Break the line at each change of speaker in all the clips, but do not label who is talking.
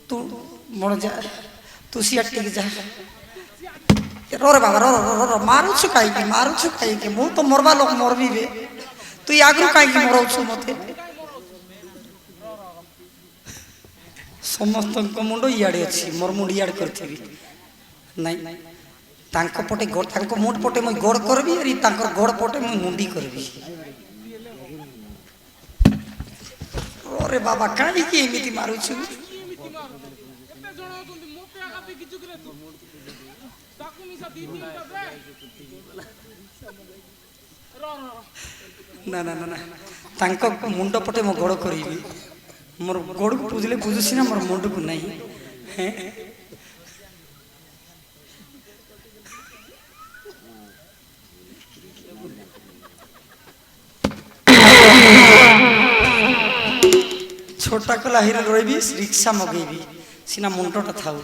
तू मोड़ जा तू सी टिक जा रो रे बाबा रो रो रो रो मारू छु काई के मु तो मरवा लोक मरबी बे तू आगु काई के मरौ छु मते समस्त को मुंडो इयाडे अछि मोर मुंड इयाड करथिबी नहीं तांको पटे गोड़ तांको मुंड पटे मई गोड़ करबी अरी तांको गोड़ पटे मई मुंडी करबी रे बाबा काई के एमिति मारू छु ना ना ना तांको मुंड पटे मो गोड़ करबी मोर गोड़ को बुझले बुझुसी ना मोर मुंड को नहीं हैं छोटा कला हिर रही रिक्शा मगेबी सीना मुंडटा थाउ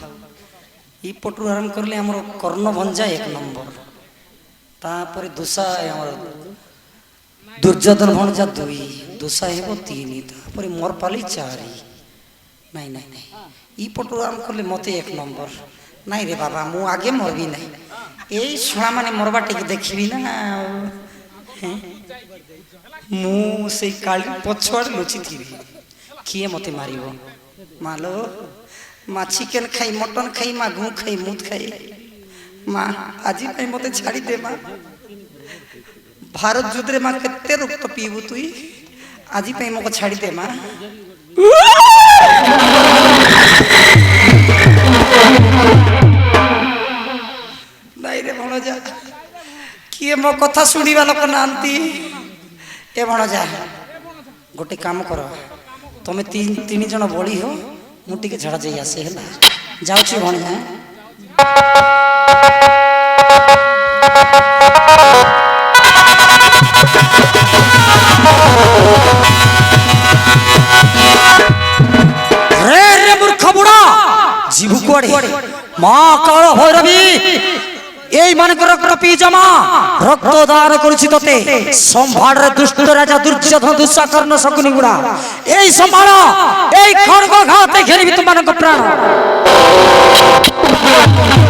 ई पटु आरंभ करले हमर कर्ण भंजा एक नंबर तापर दुसा हमर दुर्योधन भंजा दुई दुसा हेबो तीन तापर मोर पाली चारि नहीं नहीं नहीं ई पटु आरंभ करले मते एक नंबर नहीं रे बाबा मु आगे मरबी नहीं एई छुआ माने मरबा टिक देखिबी ना हैं मु से काली पछवाड़ लुचि थीबी किए मते मारिबो मालो मा चिकन खाई मटन खाई मा गु खाई मुत खाई माँ आज मत छाड़ी दे माँ भारत युद्ध रे माँ केते रक्त पीबू तुई आज मको छाड़ी दे माँ नहीं रे भणजा किए मो कथा सुनिबा लोक नांती ए भणजा गोटे काम कर तुम तीन जन बड़ी हो मुझे झाड़ा जाई आसे है जाऊँ भणजा रे मूर्ख बुढ़ा जीवु कुआड़े माँ काल भैरवी এই মানকর রক্ত পি জমা রক্ত দান করছি তোতে সম্ভার দুষ্ট রাজা দুর্যোধন দুঃশাকর্ণ শকুনি গুড়া এই সম্ভার এই খড়গ ঘাতে ঘেরিবি তোমার প্রাণ